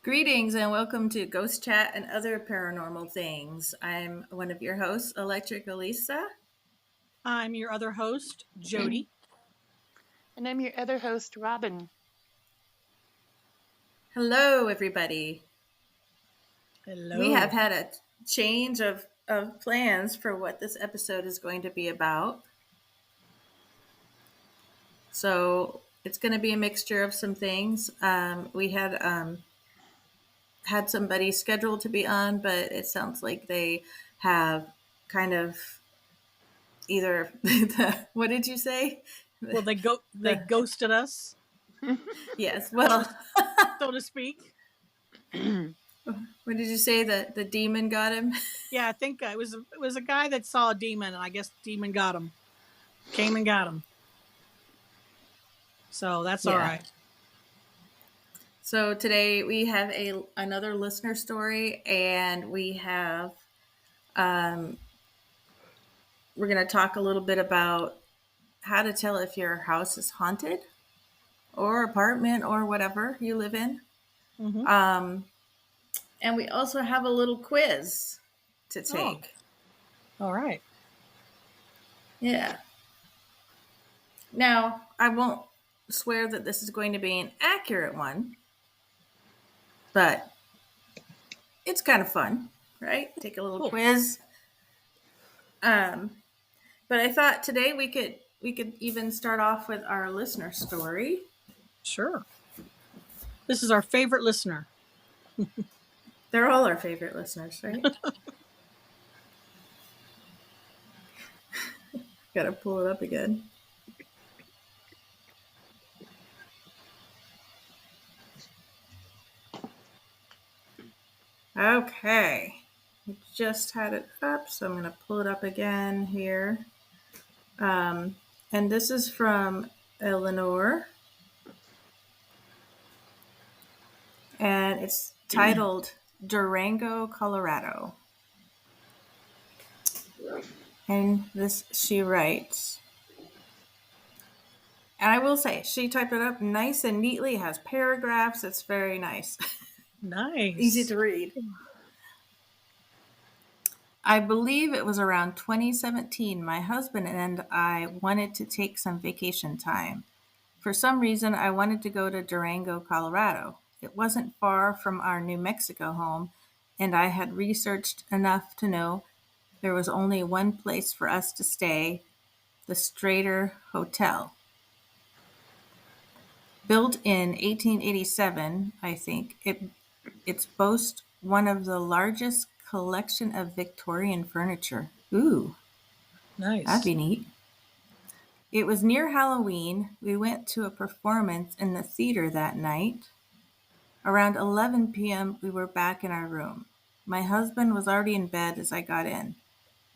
Greetings and welcome to Ghost Chat and Other Paranormal Things. I'm one of your hosts, Electric Elisa. I'm your other host, Jody. And I'm your other host, Robin. Hello, everybody. Hello. We have had a change of plans for what this episode is going to be about. So it's going to be a mixture of some things. We had somebody scheduled to be on, but it sounds like they have kind of either what did you say? Well, they ghosted us, Yes. Well, so to speak. what did you say? That the demon got him? Yeah, I think it was a guy that saw a demon, and I guess the demon got him. Came and got him. So that's all Yeah. right. So today we have another listener story, and um, we're going to talk a little bit about how to tell if your house is haunted or apartment or whatever you live in. Mm-hmm. And we also have a little quiz to take. All right. Yeah. Now, I won't swear that this is going to be an accurate one, but it's kind of fun, right? Take a little Cool. quiz. But I thought today we could even start off with our listener story. Sure. This is our favorite listener. They're all our favorite listeners, right? Got to pull it up again. Okay. I just had it up, so I'm going to pull it up again here. And this is from Eleanor. And it's titled Durango, Colorado. And this she writes. And I will say, she typed it up nice and neatly, has paragraphs. It's very nice. Nice. Easy to read. I believe it was around 2017. My husband and I wanted to take some vacation time. For some reason, I wanted to go to Durango, Colorado. It wasn't far from our New Mexico home, and I had researched enough to know there was only one place for us to stay, the Strater Hotel. Built in 1887, I think, it's boasts one of the largest collection of Victorian furniture. Ooh, Nice. that'd be neat. It was near Halloween. We went to a performance in the theater that night. Around 11 p.m., we were back in our room. My husband was already in bed as I got in.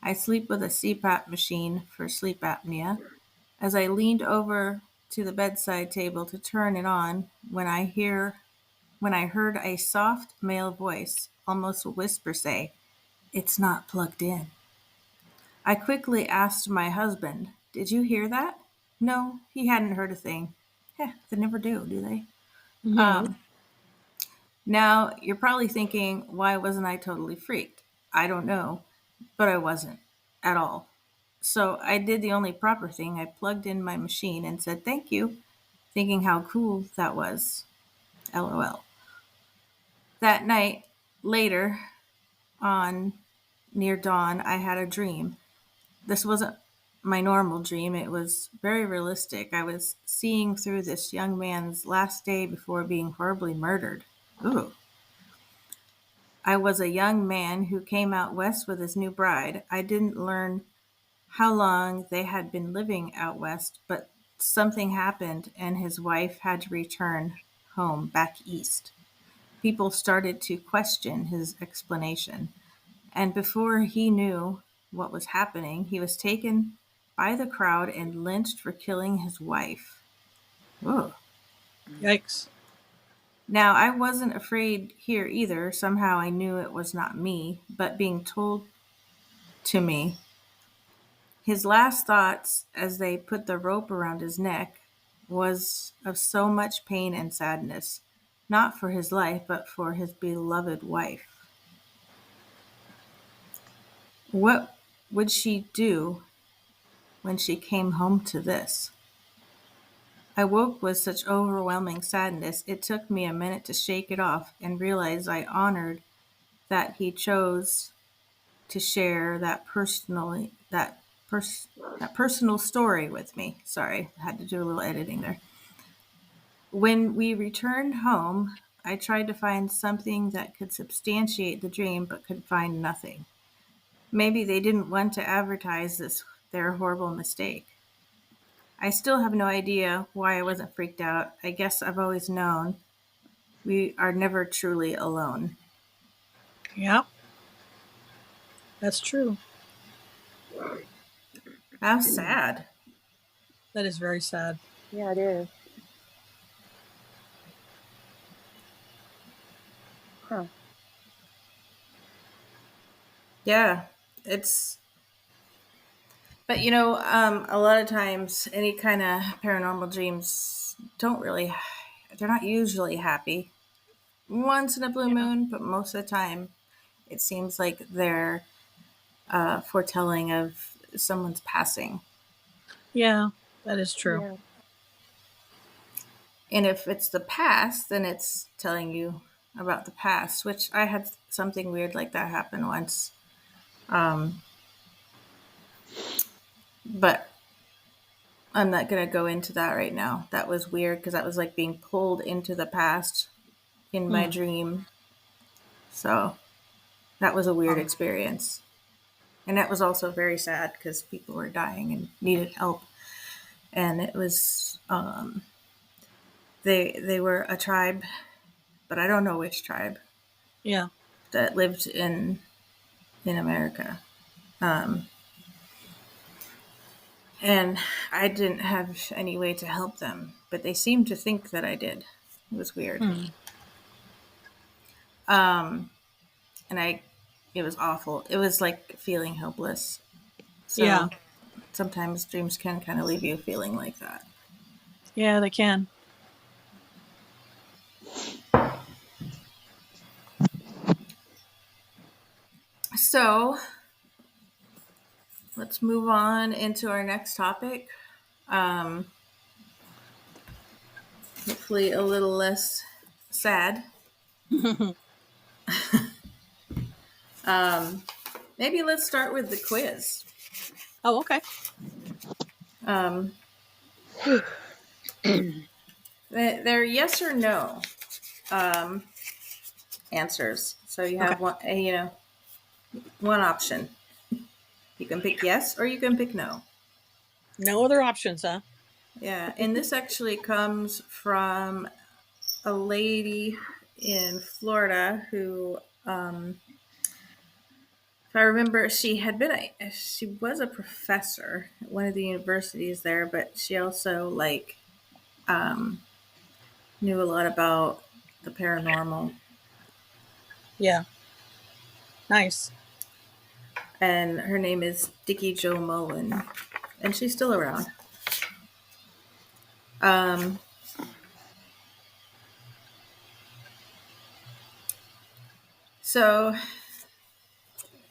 I sleep with a CPAP machine for sleep apnea. As I leaned over to the bedside table to turn it on, when I heard a soft male voice, almost a whisper, say, "It's not plugged in." I quickly asked my husband, "Did you hear that?" No, he hadn't heard a thing. They never do they? No. Now, you're probably thinking, why wasn't I totally freaked? I don't know, but I wasn't at all. So I did the only proper thing. I plugged in my machine and said thank you, thinking how cool that was. LOL. That night, later on, near dawn, I had a dream. This wasn't my normal dream. It was very realistic. I was seeing through this young man's last day before being horribly murdered. Ooh. I was a young man who came out west with his new bride. I didn't learn how long they had been living out west, but something happened and his wife had to return home back east. People started to question his explanation, and before he knew what was happening, he was taken by the crowd and lynched for killing his wife. Whoa. Yikes. Now, I wasn't afraid here either. Somehow I knew it was not me, but being told to me, his last thoughts as they put the rope around his neck was of so much pain and sadness. not for his life, but for his beloved wife. What would she do when she came home to this? I woke with such overwhelming sadness, it took me a minute to shake it off and realize I honored that he chose to share that personal story with me. Sorry, I had to do a little editing there. When we returned home, I tried to find something that could substantiate the dream, but could find nothing. Maybe they didn't want to advertise their horrible mistake. I still have no idea why I wasn't freaked out. I guess I've always known we are never truly alone. Yeah, that's true. How sad. That is very sad. Yeah, it is. Huh. Yeah, it's. But a lot of times, any kind of paranormal dreams don't really. They're not usually happy. Once in a blue Yeah. moon, but most of the time, it seems like they're foretelling of someone's passing. Yeah, that is true. Yeah. And if it's the past, then it's telling you about the past, which I had something weird like that happen once. Um, but I'm not going to go into that right now. That was weird because that was like being pulled into the past in my Hmm. dream. So that was a weird Um, experience. And that was also very sad because people were dying and needed help. And it was, they were a tribe, but I don't know which tribe yeah. that lived in America. Um, and I didn't have any way to help them, but they seemed to think that I did. It was weird. Hmm. Um, and it was awful. It was like feeling helpless. Yeah. So sometimes dreams can kind of leave you feeling like that. Yeah, they can. So let's move on into our next topic. Um, Hopefully, a little less sad. Oh, Maybe let's start with the quiz. okay. Um, they're yes or no um, answers. So you Okay. have one option. You can pick yes or you can pick no. No other options, huh? Yeah, and this actually comes from a lady in Florida who, if I remember, she was a professor at one of the universities there, but she also um, knew a lot about the paranormal, Yeah. Nice. and her name is Dickie Jo Mullen, and she's still around. Um, so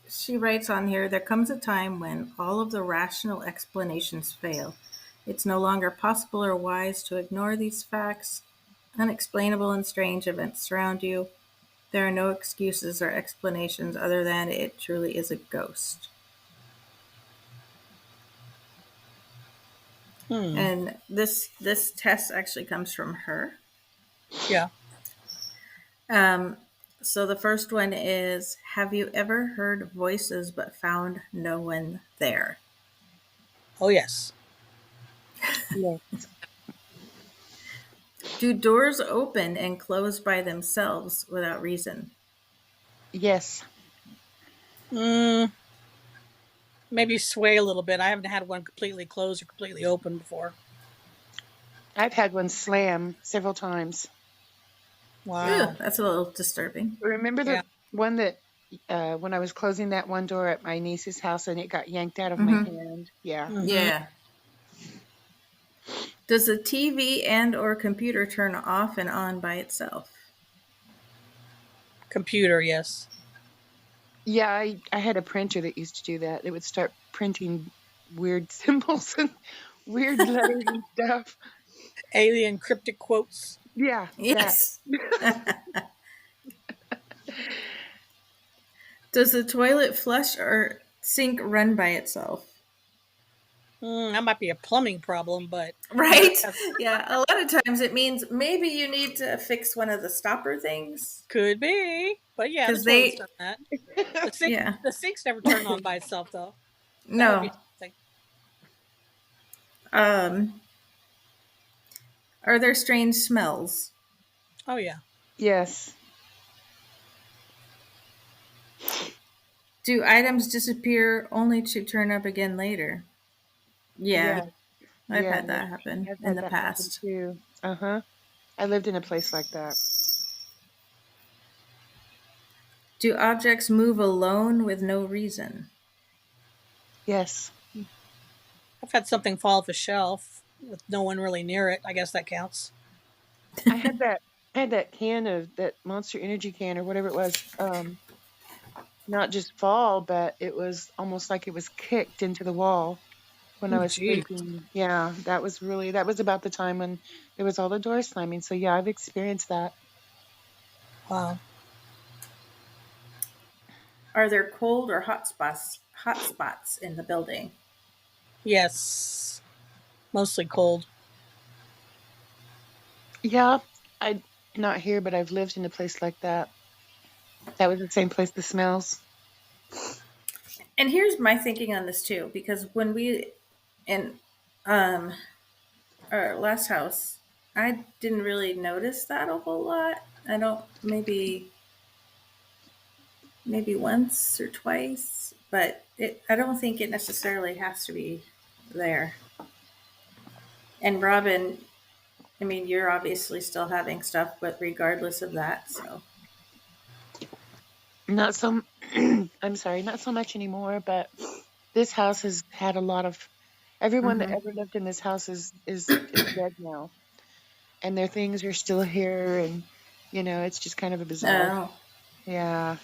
she writes on here, there comes a time when all of the rational explanations fail. It's no longer possible or wise to ignore these facts. Unexplainable and strange events surround you. There are no excuses or explanations other than it truly is a ghost. Hmm. And this test actually comes from her. Yeah. Um, so the first one is, have you ever heard voices but found no one there? Oh, yes. Yeah. Do doors open and close by themselves without reason? Yes. Mm, maybe sway a little bit. I haven't had one completely closed or completely open before. I've had one slam several times. Ew, Wow. that's a little disturbing. Remember Yeah. the one that when I was closing that one door at my niece's house and it got yanked out of my Mm-hmm. hand? Yeah. Mm-hmm. Yeah. Does the TV and or computer turn off and on by itself? Computer, yes. Yeah, I had a printer that used to do that. It would start printing weird symbols and weird letters and stuff. Alien cryptic quotes. Yeah, that. Yes. Does the toilet flush or sink run by itself? That might be a plumbing problem, but yeah, Right? Yeah, a lot of times it means maybe you need to fix one of the stopper things. could be. But yeah, the Because toilet's they, done that. The sink, yeah, the sink's never turned on by itself though. That would be no. something. Um, are there strange smells? Oh yeah, Yes. Do items disappear only to turn up again later? Yeah, Yeah. I've Yeah. had that happen I've in had the that happen past. too. Uh-huh. I lived in a place like that. Do objects move alone with no reason? Yes. I've had something fall off a shelf with no one really near it. I guess that counts. I had that can of that Monster Energy can or whatever it was, not just fall, but it was almost like it was kicked into the wall when I Oh, was gee, sleeping. Yeah, that was about the time when there was all the doors slamming. So yeah, I've experienced that. wow. Are there cold or hot spots in the building? Yes, mostly cold. Yeah, I not here, but I've lived in a place like that. That was the same place the smells. And here's my thinking on this too, because when we in um our last house, I didn't really notice that a whole lot. I don't maybe once or twice, but I don't think it necessarily has to be there. And Robin, I mean, you're obviously still having stuff, but regardless of that, so. Not so. I'm sorry, not so much anymore. But this house has had a lot of. Everyone that Hmm. ever lived in this house is dead now, and their things are still here, and it's just kind of a bizarre. Oh, Yeah,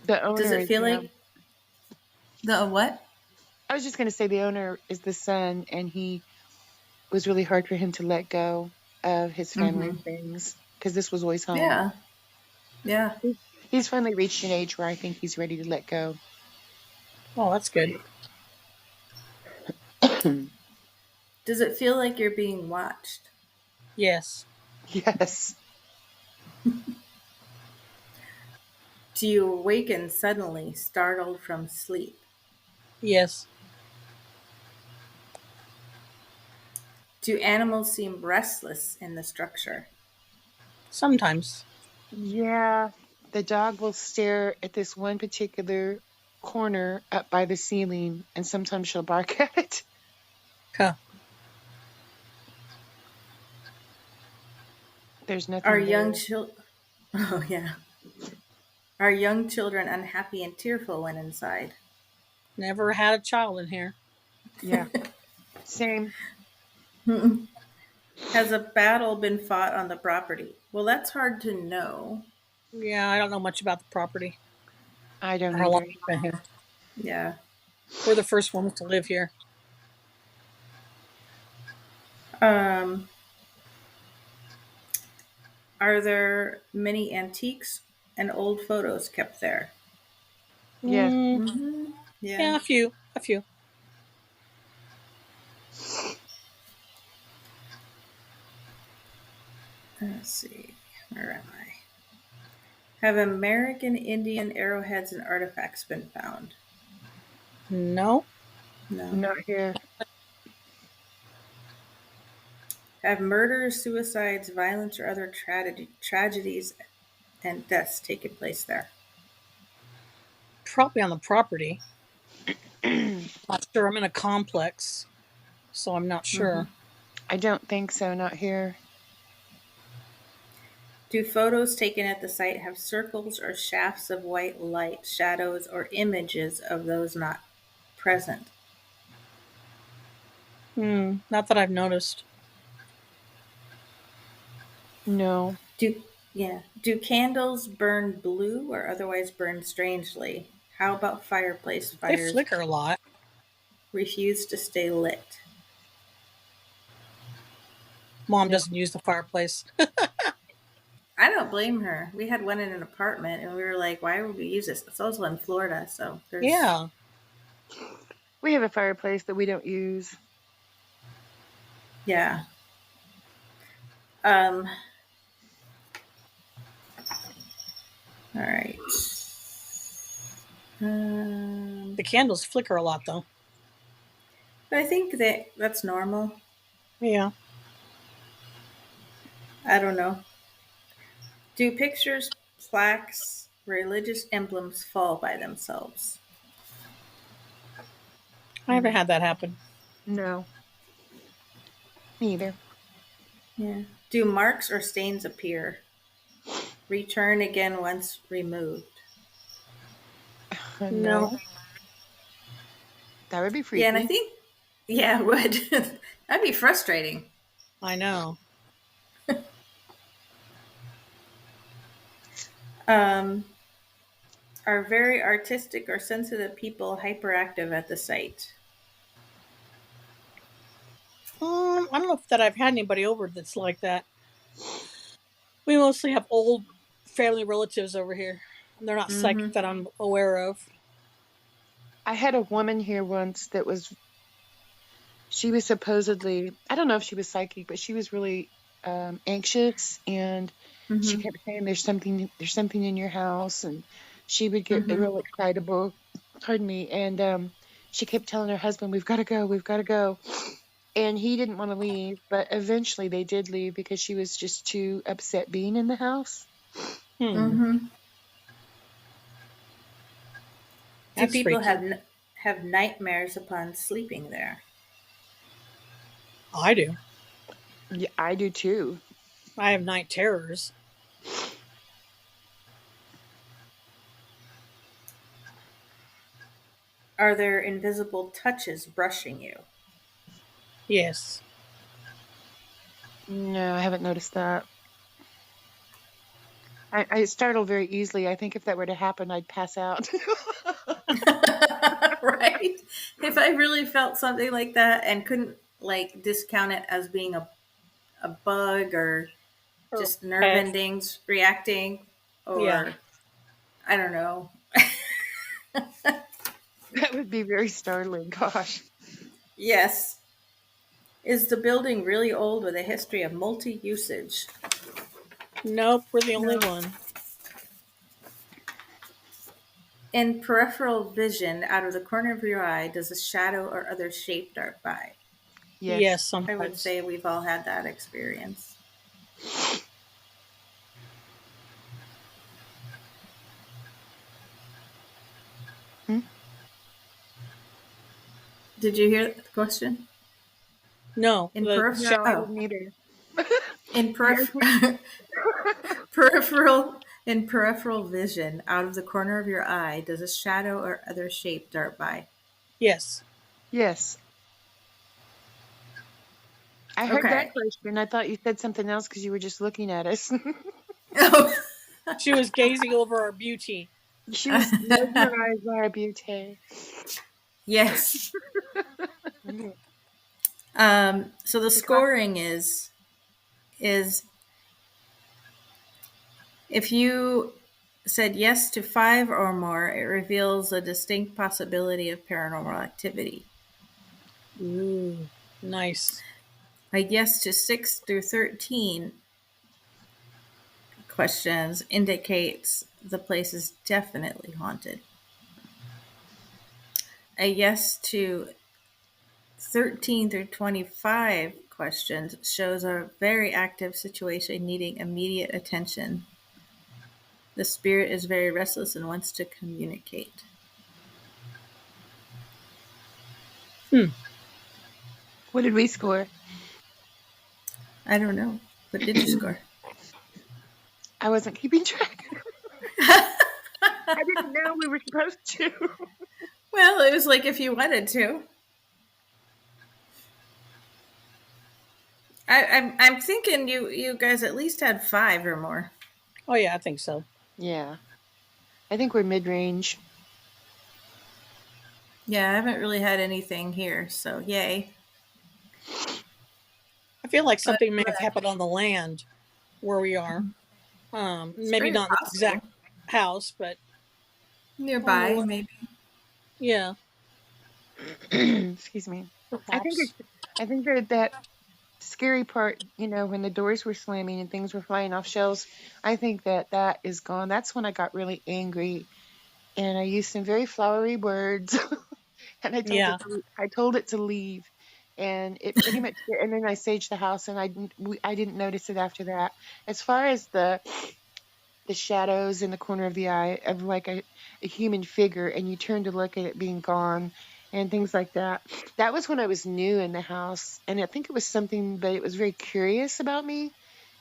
the does owner it is feel now. like the what? I was just going to say the owner is the son, and he was really hard for him to let go of his family Hmm. and things because this was always home. Yeah, yeah. He's finally reached an age where I think he's ready to let go. Oh, that's good. Does it feel like you're being watched? Yes, Yes. Do you awaken suddenly, startled from sleep? yes, Do animals seem restless in the structure? sometimes. Yeah. The dog will stare at this one particular corner up by the ceiling, and sometimes she'll bark at it. Huh. There's Are nothing young there. children? Oh yeah. Are young children unhappy and tearful when inside? Never had a child in here. Yeah. Same. Has a battle been fought on the property? Well, that's hard to know. Yeah, I don't know much about the property I don't or how long either. it's been here. Yeah. We're the first ones to live here. Um, are there many antiques and old photos kept there? Yes. Mm, Hmm. Yeah. yeah, a few, a few. Let's see. Where am I? Have American Indian arrowheads and artifacts been found? No, No. Not here. Have murders, suicides, violence, or other tragedies and deaths taken place there? probably on the property. Not sure. I'm in a complex, so I'm not Hmm. sure. I don't think so. Not here. Do photos taken at the site have circles or shafts of white light, shadows, or images of those not present? Not that I've noticed. No. Do Yeah. Do candles burn blue or otherwise burn strangely? How about fireplace They fires flicker a lot. refuse to stay lit? Mom No, doesn't use the fireplace. I don't blame her. We had one in an apartment and we were like, why would we use this? It's also in Florida, so there's, Yeah. we have a fireplace that we don't use. yeah. Um, all right. The candles flicker a lot though. But I think that that's normal. Yeah. I don't know. Do pictures, plaques, religious emblems fall by themselves? I haven't had that happen. No, me either. Yeah. Do marks or stains appear? Return again once removed. No. No, that would be Yeah, and I freaky. think, yeah, it would. That'd be frustrating. I know. Um, are very artistic or sensitive people hyperactive at the site? I don't know if that I've had anybody over that's like that. We mostly have old family relatives over here. They're not psychic Mm-hmm. that I'm aware of. I had a woman here once that was, she was supposedly, I don't know if she was psychic, but she was really anxious, and she Mm-hmm. kept saying, there's something in your house. And she would get Mm-hmm. real excitable, pardon me. And she kept telling her husband, we've got to go, we've got to go. And he didn't want to leave, but eventually they did leave because she was just too upset being in the house. Hmm. Mm-hmm. Do That's people freaky. have nightmares upon sleeping there? I do. Yeah, I do too. I have night terrors. Are there invisible touches brushing you? Yes. No, I haven't noticed that. I startle very easily. I think if that were to happen, I'd pass out. Right? If I really felt something like that and couldn't like discount it as being a bug or Or just nerve pet. endings reacting Yeah. or I don't know. That would be very startling. Gosh. Yes. Is the building really old with a history of multi usage? Nope, we're the only No. one. In peripheral vision, out of the corner of your eye, does a shadow or other shape dart by? Yes. Yes, I would sometimes. say we've all had that experience. Hmm? Did you hear the question? No, In the peripheral, No, I oh, didn't either. in Yours was- peripheral vision, out of the corner of your eye, does a shadow or other shape dart by? yes. Yes. I heard that Okay. question. I thought you said something else because you were just looking at us. Oh, She was gazing over our beauty. She was mesmerized by our beauty. yes. Mhm. So the We caught scoring is if you said yes to five or more, it reveals a distinct possibility of paranormal activity. Ooh, nice. A yes to 6 through 13 questions indicates the place is definitely haunted. A yes to 13 through 25 questions shows a very active situation needing immediate attention. The spirit is very restless and wants to communicate. Hmm. What did we score? I don't know. What did you score? I wasn't keeping track. I didn't know we were supposed to. Well, it was like if you wanted to. I'm thinking you guys at least had five or more. Oh yeah, I think so. Yeah. I think we're mid-range. Yeah, I haven't really had anything here, so yay. I feel like But something may have happened on the land where we are. it's Maybe very not the possible. exact house, but on the Nearby, land. maybe. Yeah, Excuse me. I think perhaps. it's I think that scary part, when the doors were slamming and things were flying off shelves, I think that is gone. That's when I got really angry and I used some very flowery words and Yeah, I told it to leave. And it pretty much, and then I saged the house, and I didn't notice it after that. As far as the shadows in the corner of the eye of like a human figure, and you turn to look at it being gone and things like that. That was when I was new in the house, and I think it was something that it was very curious about me,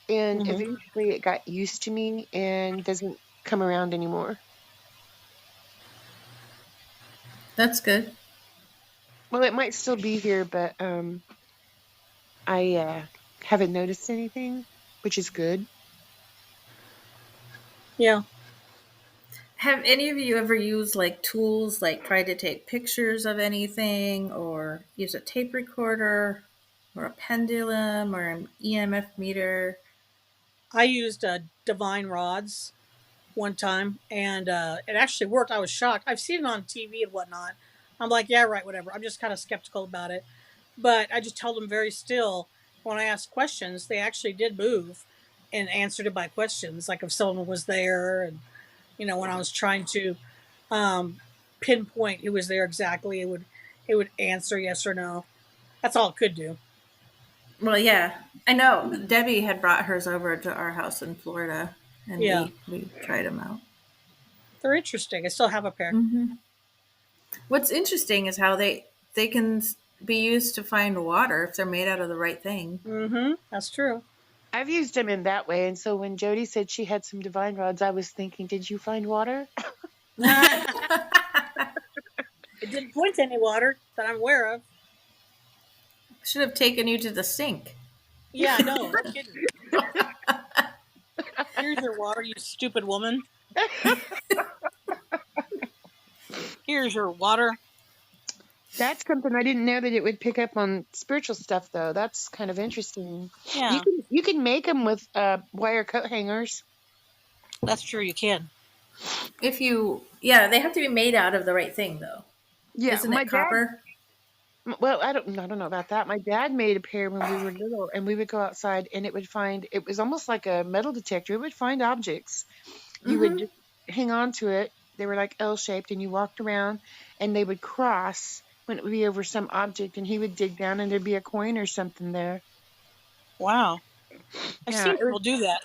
and hmm, eventually it got used to me and doesn't come around anymore. That's good. Well, it might still be here, but I haven't noticed anything, which is good. yeah. Have any of you ever used like tools, like tried to take pictures of anything, or use a tape recorder, or a pendulum, or an EMF meter? I used divine rods one time, and it actually worked. I was shocked. I've seen it on TV and whatnot. I'm like, yeah, right, whatever. I'm just kind of skeptical about it, but I just held them very still. When I asked questions, they actually did move and answered it by questions, like if someone was there, and when I was trying to um, pinpoint who was there exactly, it would answer yes or no. That's all it could do. Well, yeah, I know. Debbie had brought hers over to our house in Florida, and Yeah, we tried them out. they're interesting. I still have a pair. Hmm. What's interesting is how they can be used to find water if they're made out of the right thing. Mm-hmm. That's true. I've used them in that way, and so when Jody said she had some divine rods, I was thinking, did you find water? It didn't point to any water that I'm aware of. Should have taken you to the sink. Yeah, I know. No kidding. Here's your water, you stupid woman. Here's your water. That's something I didn't know that it would pick up on spiritual stuff, though. That's kind of interesting. You Yeah, can you can make them with wire coat hangers. that's true. You can. If you, yeah, they have to be made out of the right thing, though. Yeah, Isn't my it dad. copper? Well, I don't know about that. My dad made a pair when we were little, and we would go outside, and it was almost like a metal detector. It would find objects. You would Mm-hmm. just hang on to it. They were like L shaped, and you walked around, and they would cross when it would be over some object, and he would dig down, and there'd be a coin or something there. Wow. I've Yeah, seen people do that.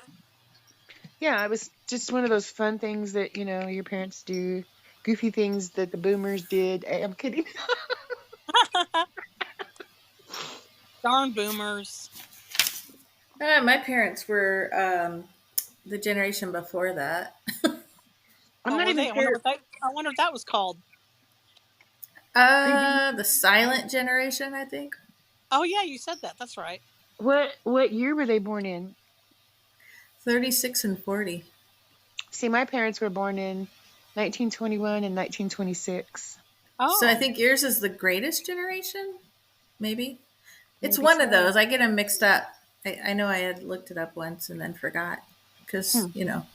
yeah, it was just one of those fun things that, your parents do, goofy things that the boomers did. I'm kidding. Darn boomers. My parents were the generation before that. I'm Oh, not were even they? I wonder sure. what that. I wonder what that was called. The silent generation, I think. Oh yeah, you said that. That's right. What year were they born in? 36 and 40. See, my parents were born in 1921 and 1926. So I Oh, think yours is the greatest generation, maybe. It's Maybe one of so. those. I get them mixed up. I know I had looked it up once and then forgot because, Hmm.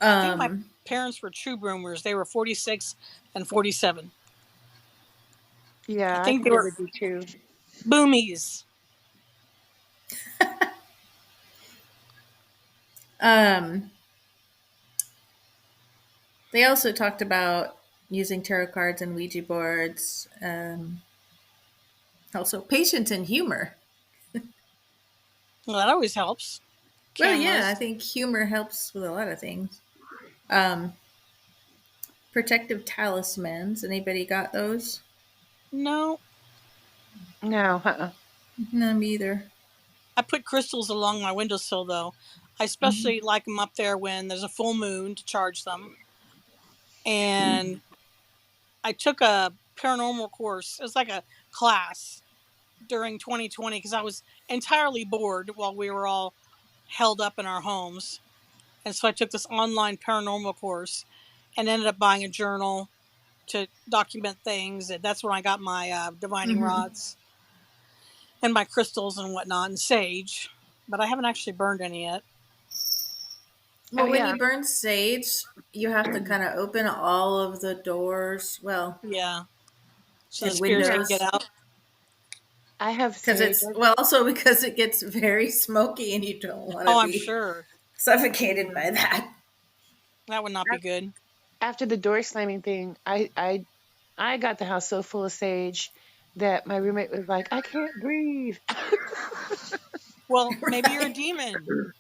I think my Um, parents were true boomers. They were 46 and 47. I Yeah, I think they think it were would be too. boomies. um, they also talked about using tarot cards and Ouija boards. Also, patience and humor. Well, that always helps. Well, yeah, I Cameras. think humor helps with a lot of things. Um, Protective talismans. Anybody got those? No, No, uh-uh. No, me either. I put crystals along my windowsill though. I Mhm. especially like them up there when there's a full moon to charge them. And I took a paranormal course. It was like a class during 2020 because I was entirely bored while we were all held up in our homes. And so I took this online paranormal course and ended up buying a journal to document things. And that's when I got my divining rods and my crystals and whatnot and sage. But I haven't actually burned any yet. Oh Well, when yeah, you burn sage, you have to kind of open all of the doors, well, Yeah. So the and spirits can yeah. get windows, out. I have because sage. it's, well, also because it gets very smoky and you don't want to Oh, I'm be sure. suffocated Yeah. by that. That would not be good. After the door slamming thing, I got the house so full of sage that my roommate was like, I can't breathe. Well, maybe you're a Right. demon.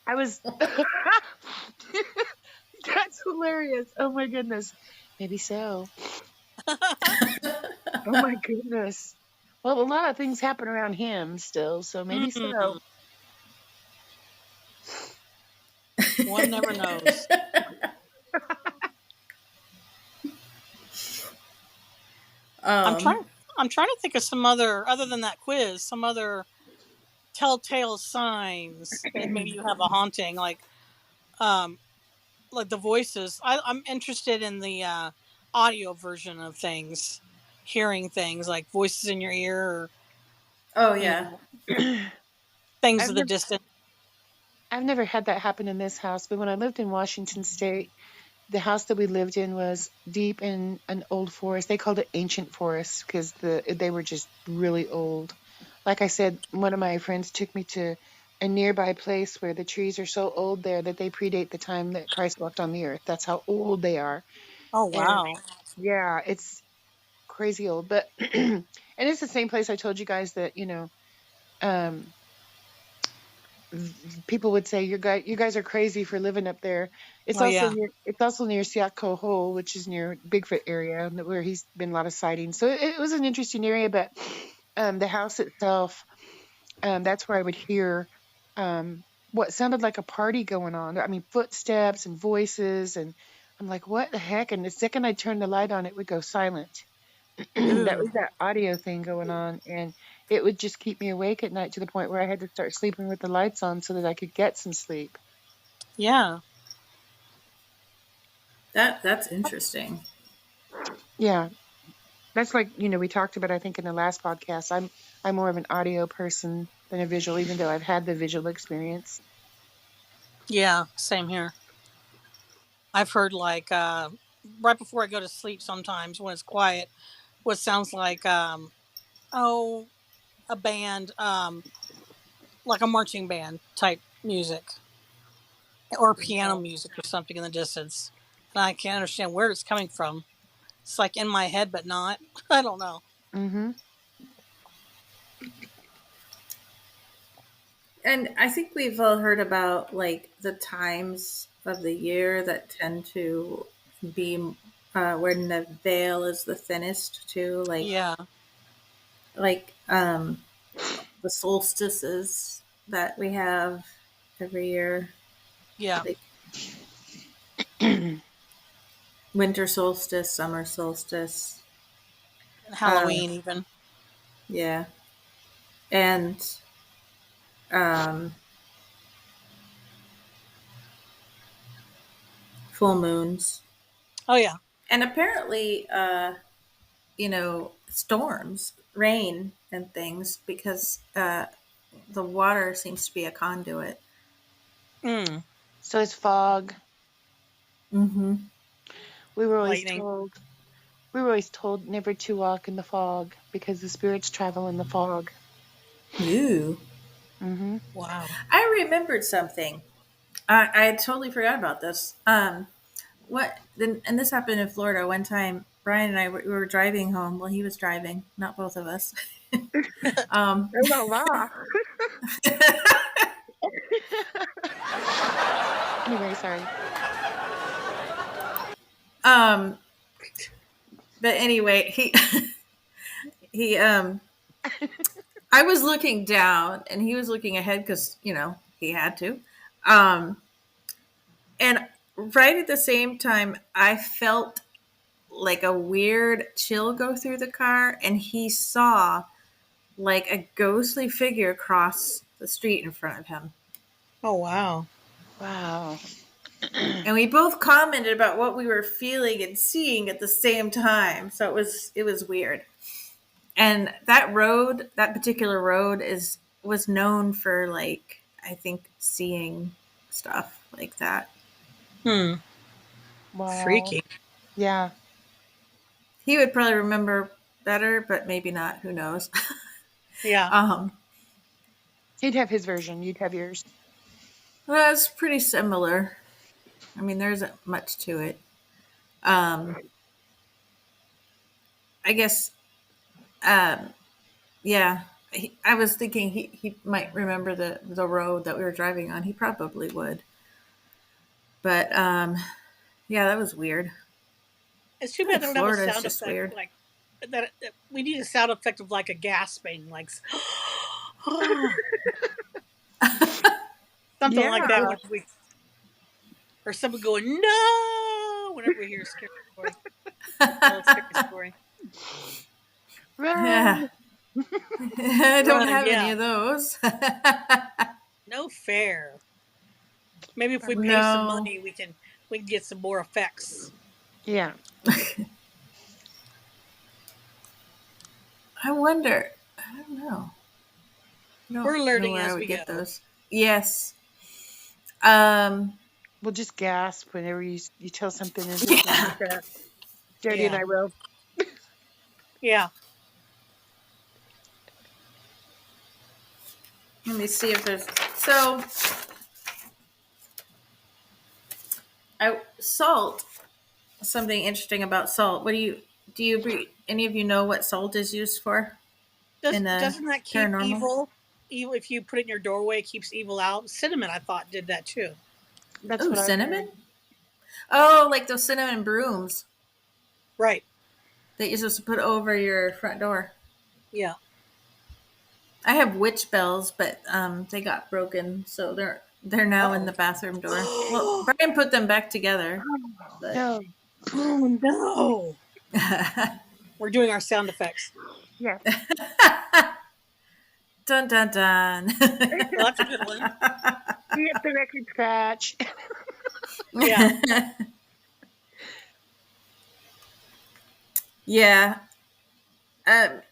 I was That's hilarious. Oh my goodness. Maybe so. Oh my goodness. Well, a lot of things happen around him still, so maybe Mm, so. one never knows. I'm um, trying. I'm trying to think of some other than that quiz, some other telltale signs that maybe you have a haunting, um, like the voices. I'm interested in the audio version of things, hearing things like voices in your ear, or oh you yeah. know, things I've of the never distant. I've never had that happen in this house, but when I lived in Washington State, the house that we lived in was deep in an old forest. They called it ancient forest because they were just really old. Like I said, one of my friends took me to a nearby place where the trees are so old there that they predate the time that Christ walked on the earth. That's how old they are. Oh And wow! yeah, it's crazy old. But and it's the same place I told you guys that, um people would say you guys are crazy for living up there. It's Oh also yeah. near Siako Hole, which is near Bigfoot area where he's been a lot of sightings. So it was an interesting area, but the house itself, that's where I would hear what sounded like a party going on. I mean, footsteps and voices, and I'm like, what the heck? And the second I turned the light on, it would go silent. That Ooh. was that audio thing going on, and it would just keep me awake at night to the point where I had to start sleeping with the lights on so that I could get some sleep. Yeah. That's interesting. Yeah, that's like, we talked about, I think, in the last podcast. I'm more of an audio person than a visual, even though I've had the visual experience. Yeah. Same here. I've heard right before I go to sleep sometimes when it's quiet, what sounds like oh, a band, like a marching band type music or piano music or something in the distance. And I can't understand where it's coming from. It's like in my head, but not. I don't know. Mm-hmm. And I think we've all heard about like the times of the year that tend to be when the veil is the thinnest too, Yeah. like the solstices that we have every year, Yeah. like winter solstice, summer solstice. And Um, Halloween, even. yeah, and um, full moons, Oh, yeah. and apparently, storms, rain, and things because the water seems to be a conduit. Mm. So it's fog. Mm-hmm. We were always Lightning. told we were always told never to walk in the fog because the spirits travel in the fog. Ooh. Mm-hmm. Wow. I remembered something. I had totally forgot about this. What? Then, and this happened in Florida one time. Brian and I we were driving home. Well, he was driving, not both of us. um, Oh la la. Anyway, sorry. um, but anyway, he I was looking down and he was looking ahead because he had to. Um, and right at the same time, I felt like a weird chill go through the car, and he saw like a ghostly figure cross the street in front of him. Oh wow. Wow. And we both commented about what we were feeling and seeing at the same time. So it was weird. And that road, that particular road is was known for like I think seeing stuff like that. Hmm. Wow. Freaky. Yeah. He would probably remember better, but maybe not. Who knows? Yeah. um, He'd have his version. You'd have yours. well, it's pretty similar. I mean, there isn't much to it. Um, I guess, um, yeah. I was thinking he might remember the road that we were driving on. He probably would. But yeah, that was weird. It's too I bad think they don't have a Florida is sound just effect weird. like that. We need a sound effect of like a gasping, like something Yeah. like that. When we or someone going no whenever we hear a scary story, tell a scary story. Run. Yeah, I don't Run, have any yeah, of those. no fair. Maybe if we pay some No, money, we can get some more effects. Yeah. I wonder. I don't know. I don't We're know learning where I as would we get go. those. Yes. Um. We'll just gasp whenever you tell something interesting Yeah. like that. Jody and Yeah, I will. yeah. Let me see if there's. So, salt. Something interesting about salt. What do you any of you know what salt is used for in the Doesn't that keep paranormal? evil? Evil if you put it in your doorway, it keeps evil out. Cinnamon, I thought, did that too. That's Oh, what I heard. cinnamon. Oh, like those cinnamon brooms Right. that you're supposed to put over your front door. Yeah. I have witch bells, but they got broken, so they're now in Uh the bathroom door. Well, oh. Brian put them back together, Oh, but no. Oh no. We're doing our sound effects. Yeah. dun dun dun. Well, that's a good one. Get the record scratch. Yeah. Yeah,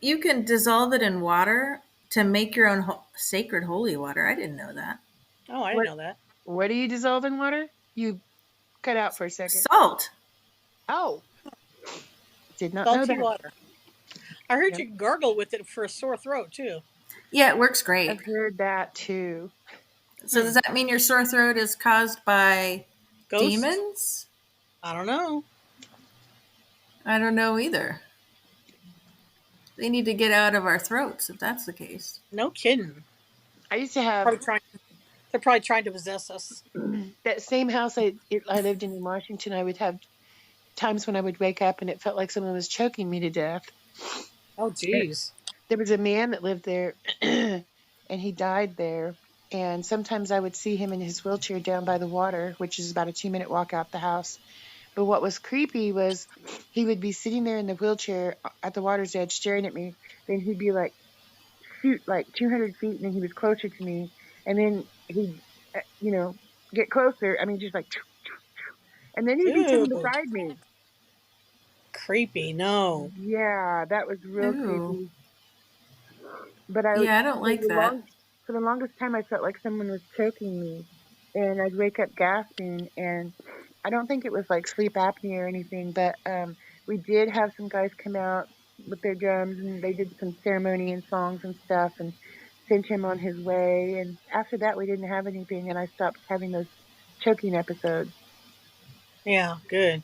you can dissolve it in water to make your own sacred holy water. I didn't know that. Oh, I didn't What know that. what do you dissolve in water? You cut out for a second. Salt. Oh, did not know Salty that. water. I heard Yep. you can gargle with it for a sore throat too. Yeah, it works I've great. heard that too. So Hmm. does that mean your sore throat is caused by Ghosts? demons? I don't know. I don't know either. They need to get out of our throats if that's the case. No kidding. I used to have Probably trying. They're probably trying to possess us. that same house I lived in Washington. I would have times when I would wake up and it felt like someone was choking me to death. Oh, geez. There was a man that lived there and he died there. And sometimes I would see him in his wheelchair down by the water, which is about a 2-minute walk out the house. But what was creepy was he would be sitting there in the wheelchair at the water's edge staring at me. Then he'd be like, shoot, like 200 feet, and then he was closer to me. And then he'd, get closer. I mean, just like, and then he'd be sitting Ooh, beside me. creepy. No. Yeah, that was real Ooh. creepy. But I would, Yeah, I don't for like the that. long, for the longest time, I felt like someone was choking me, and I'd wake up gasping. And I don't think it was like sleep apnea or anything, but we did have some guys come out with their drums, and they did some ceremony and songs and stuff, and sent him on his way. And after that, we didn't have anything, and I stopped having those choking episodes. Yeah, good.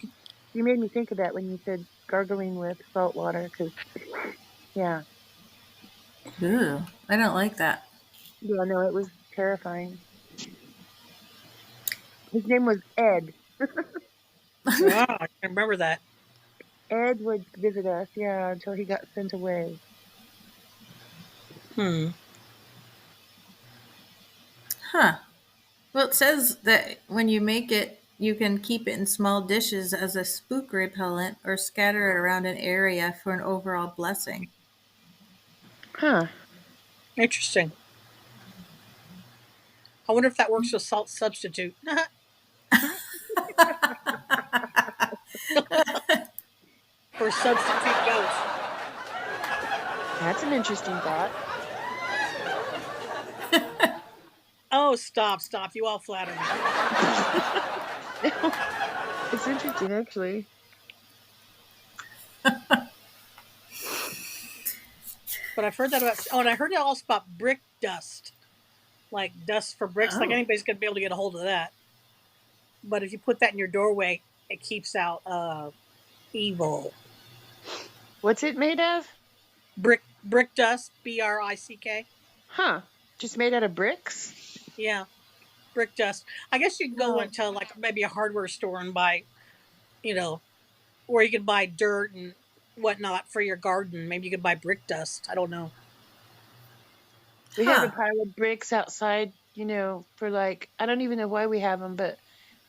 You made me think of that when you said gargling with salt water, because yeah, Ooh, I don't like that. yeah, no, it was terrifying. His name was Ed. Wow, I can remember that. Ed would visit us, yeah, until he got sent away. Hmm. Huh. Well, it says that when you make it, you can keep it in small dishes as a spook repellent or scatter it around an area for an overall blessing. Huh. Interesting. I wonder if that works with salt substitute or substitute ghost. That's an interesting thought. Oh, stop, stop. You all flatter me. No, it's interesting actually. But I've heard that about. Oh, and I heard also about brick dust, like dust for bricks. Like Oh. anybody's gonna be able to get a hold of that. But if you put that in your doorway, it keeps out evil. What's it made of? Brick dust, BRICK. Huh? Just made out of bricks? Yeah, brick dust. I guess you can go No. into like maybe a hardware store and buy, you know, or you could buy dirt and whatnot for your garden. Maybe you could buy brick dust. I don't know. We have a Huh. pile of bricks outside, for like, I don't even know why we have them, but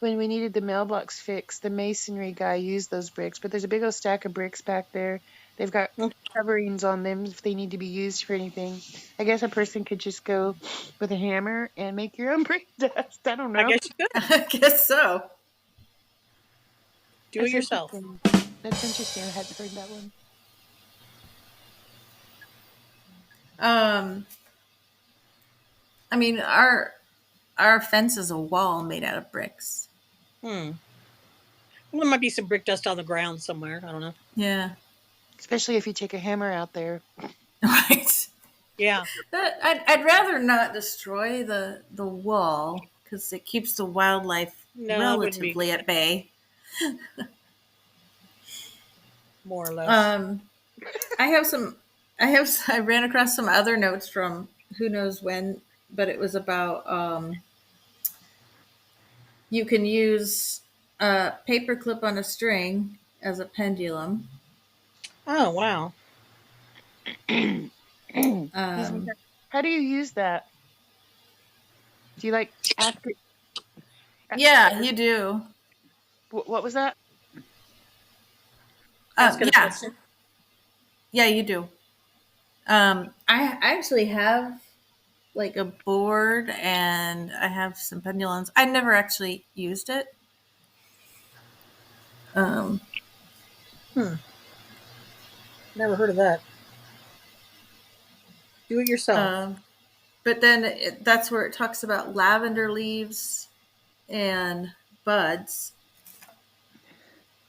when we needed the mailbox fixed, the masonry guy used those bricks. But there's a big old stack of bricks back there. They've got Mm, coverings on them if they need to be used for anything. I guess a person could just go with a hammer and make your own brick dust. I don't I know. guess you could I guess so. do it That's yourself. interesting. That's interesting. I hadn't heard that one. Um, I mean, our fence is a wall made out of bricks. Hmm. Well, there might be some brick dust on the ground somewhere. I don't know. Yeah. Especially if you take a hammer out there. Right. Yeah. I'd rather not destroy the wall because it keeps the wildlife No, it wouldn't be a relatively good at thing. bay. More or less. Um, I have some. I ran across some other notes from who knows when, but it was about you can use a paper clip on a string as a pendulum. Oh wow. Excuse me. Um, How do you use that? Do you like ask it? yeah, you do. What was that? Ask it a Yeah, question. yeah, you do. I actually have like a board and I have some pendulums. I never actually used it. Um, Hmm. Never heard of that. Do it yourself. um, but then that's where it talks about lavender leaves and buds,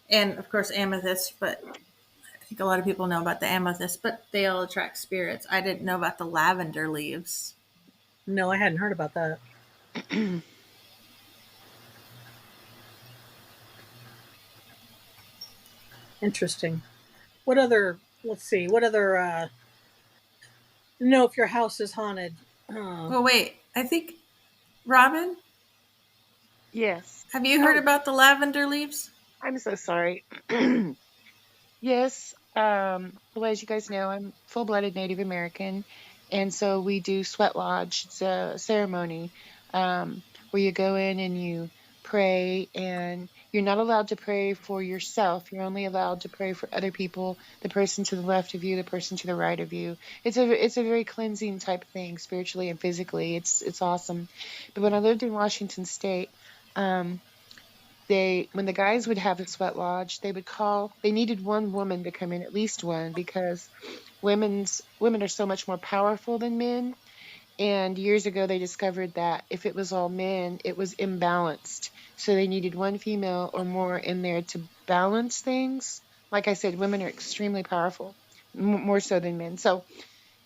and of course amethyst. But I think a lot of people know about the amethyst, but they all attract spirits. I didn't know about the lavender leaves. No, I hadn't heard about that. Interesting. What other? Let's see. What other? Know if your house is haunted. Well, wait. I think Robin, Yes. have you heard Oh, about the lavender leaves? I'm so sorry. Yes. Well, as you guys know, I'm full-blooded Native American, and so we do sweat lodge. It's a ceremony where you go in and you pray, and you're not allowed to pray for yourself. You're only allowed to pray for other people, the person to the left of you, the person to the right of you. It's a very cleansing type thing, spiritually and physically. It's awesome. But when I lived in Washington State, um, when the guys would have a sweat lodge, they needed one woman to come in, at least one, because women are so much more powerful than men. And years ago they discovered that if it was all men, it was imbalanced. So they needed one female or more in there to balance things. Like I said, women are extremely powerful, more so than men. So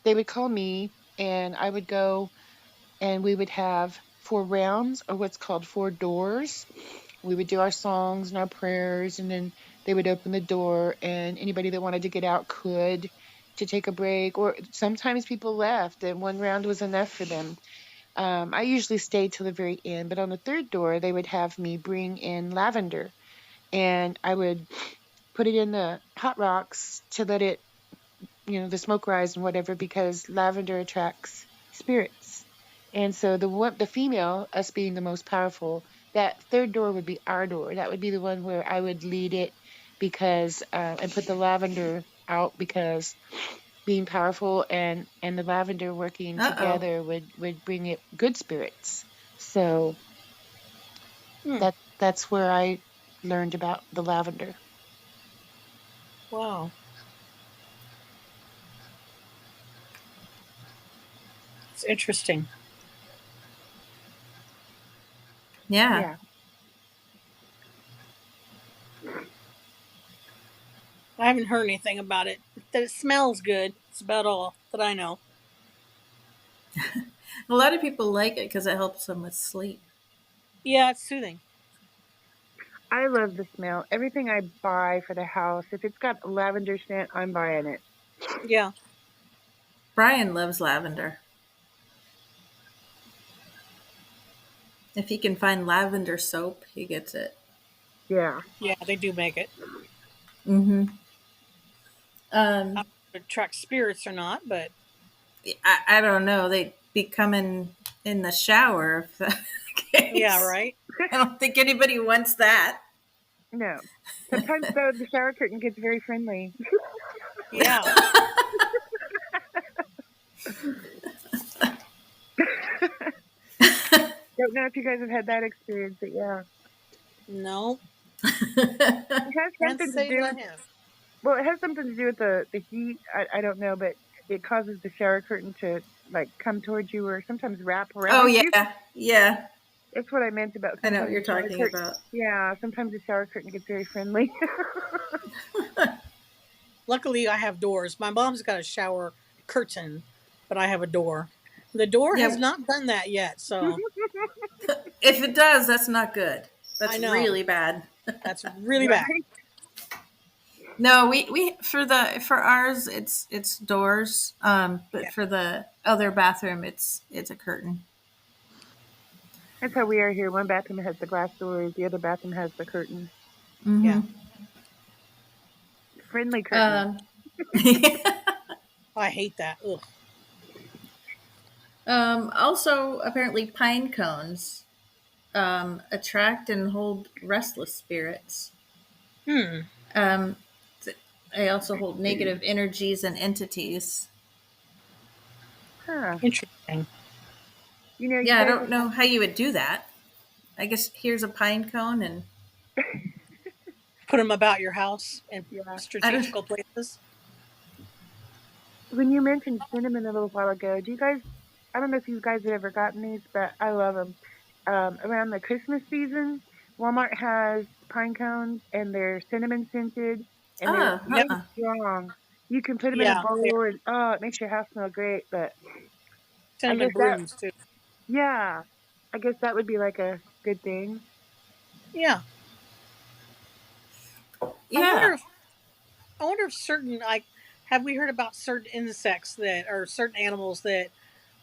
they would call me, and I would go, and we would have 4 rounds, or what's called 4 doors. We would do our songs and our prayers, and then they would open the door, and anybody that wanted to get out could, to take a break, or sometimes people left and one round was enough for them. I usually stayed till the very end, but on the third door they would have me bring in lavender, and I would put it in the hot rocks to let it, the smoke rise and whatever, because lavender attracts spirits. And so the female, us being the most powerful, that third door would be our door. That would be the one where I would lead it, because and put the lavender out, because being powerful and the lavender working Uh oh. together would bring it good spirits. So Hmm. that's where I learned about the lavender. Wow. It's interesting. Yeah. Yeah. I haven't heard anything about it. That it smells good. It's about all that I know. A lot of people like it because it helps them with sleep. Yeah, it's soothing. I love the smell. Everything I buy for the house, if it's got lavender scent, I'm buying it. Yeah. Brian loves lavender. If he can find lavender soap, he gets it. Yeah. Yeah, they do make it. Mm-hmm. I Um, don't know if it attracts spirits or not, but I don't know. They be coming in the shower if that's the yeah, case. right? I don't think anybody wants that. No. Sometimes though the shower curtain gets very friendly. Yeah. Don't know if you guys have had that experience, but yeah. No, It has can't something to say that do I with, have. well, it has something to do with the heat. I don't know, but it causes the shower curtain to like come towards you or sometimes wrap Oh around you. yeah, yeah. That's what I meant about I know what sometimes you're the shower talking curtain. about. Yeah, sometimes the shower curtain gets very friendly. Luckily, I have doors. My mom's got a shower curtain, but I have a door. The door has Yeah, not done that yet, so if it does, that's not good. I That's know really bad. that's really bad. Right? No, we for ours it's doors. But Yeah. for the other bathroom, it's a curtain. That's how we are here. One bathroom has the glass doors, the other bathroom has the curtain. Yeah. Mm-hmm. Friendly curtains. Um, I hate that. Ugh. also, apparently, pine cones attract and hold restless spirits. Hmm. Um, they also hold negative energies and entities. Huh. Interesting. You know, you Yeah, I guys don't have know how you would do that. I guess here's a pine cone, and Put them about your house in yeah. I don't. strategical places. When you mentioned cinnamon a little while ago, do you guys, I don't know if you guys have ever gotten these, but I love them. Around the Christmas season, Walmart has pine cones and they're cinnamon scented and they're Oh, Yep. really strong. You can put them in a Yeah. They are bowl and oh, it makes your house smell great. But I cinnamon guess that, brooms too. yeah, I guess that would be like a good thing. Yeah. I wonder yeah. if I wonder if certain like have we heard about certain insects that or certain animals that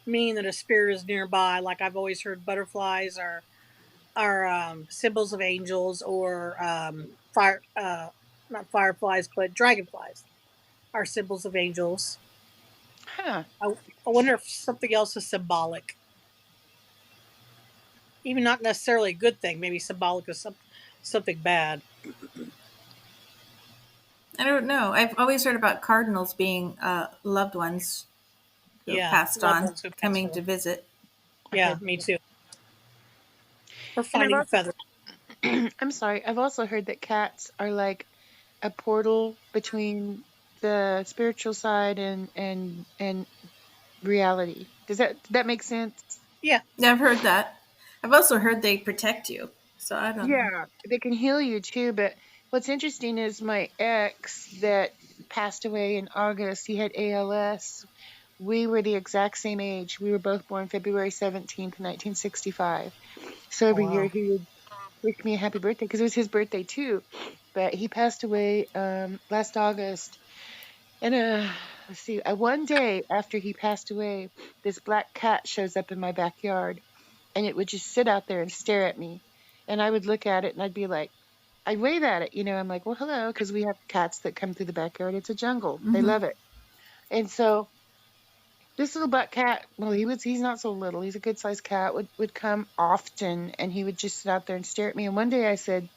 mean that a spirit is nearby? Like I've always heard butterflies are symbols of angels or fire not fireflies but dragonflies are symbols of angels. Huh. I wonder if something else is symbolic, even not necessarily a good thing. Maybe symbolic of something bad. I don't know. I've always heard about cardinals being loved ones who have Yeah, passed loved on, ones who passed coming to away. visit. I've Yeah, heard me that. too. Or And finding a feather. I'm sorry, I've also heard that cats are like a portal between the spiritual side and reality. Does that make sense? Yeah. Yeah, I've heard that. I've also heard they protect you. So I don't know. Yeah, they can heal you too. But what's interesting is my ex that passed away in August, he had ALS. We were the exact same age. We were both born February 17th, 1965. So Oh, every year wow. he would wish me a happy birthday because it was his birthday too. But he passed away last August. And let's see, one day after he passed away, this black cat shows up in my backyard and it would just sit out there and stare at me. And I would look at it and I'd be like, I'd wave at it, I'm like, well, hello, because we have cats that come through the backyard. It's a jungle. They Hmm. love it. And so this little black cat, well, he's not so little. He's a good sized cat, would come often and he would just sit out there and stare at me. And one day I said,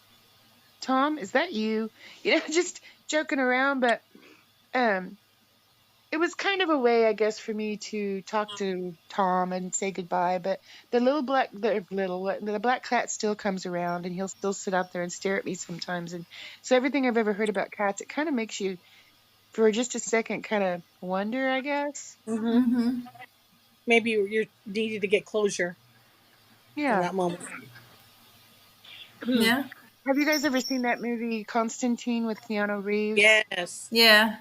Tom, is that you? Just joking around, but um it was kind of a way, I guess, for me to talk to Tom and say goodbye. But the black cat still comes around, and he'll still sit out there and stare at me sometimes. And so everything I've ever heard about cats, it kind of makes you, for just a second, kind of wonder, I guess. Mm-hmm. Mm-hmm. Maybe you're needed to get closure in Yeah. that moment. Yeah. Have you guys ever seen that movie Constantine with Keanu Reeves? Yes, Yeah.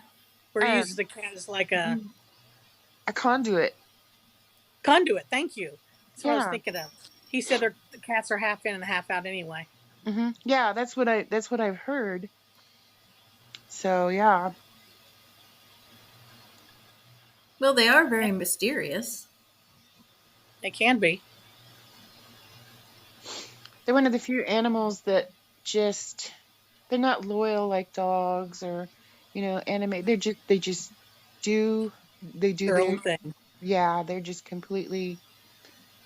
where he uses Um, the cat as like a a conduit. conduit. Thank you. That's what I was Yeah. thinking of. He said the cats are half in and half out anyway. Yeah, that's what I've heard. So yeah, Well, they are very mysterious. They can be. they're one of the few animals that just they're not loyal like dogs or anime. They just do they do Their their own thing. yeah, they're just completely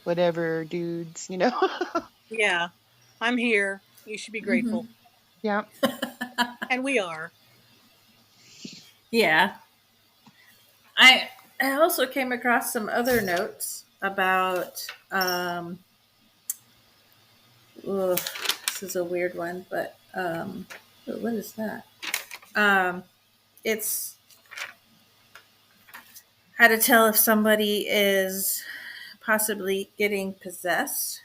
whatever dudes. Yeah, I'm here. You should be grateful. Mm-hmm. Yeah. And we are. Yeah. I also came across some other notes about ugh, this is a weird one, but what is that? Um, it's how to tell if somebody is possibly getting possessed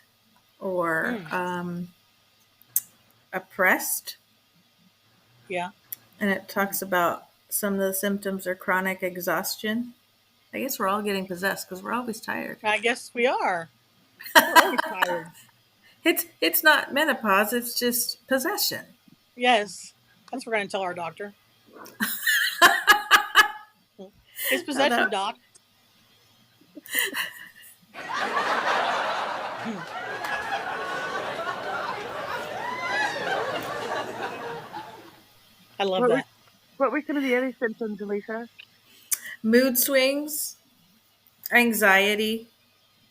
or Mm, oppressed, yeah, and it talks about some of the symptoms are chronic exhaustion. I guess we're all getting possessed because we're always tired. I guess we are. We're always tired. It's not menopause; it's just possession. Yes, that's what we're going to tell our doctor. It's Oh, possession, no. doc. I love What were that. what were some of the other symptoms, Elisa? Mood swings, anxiety.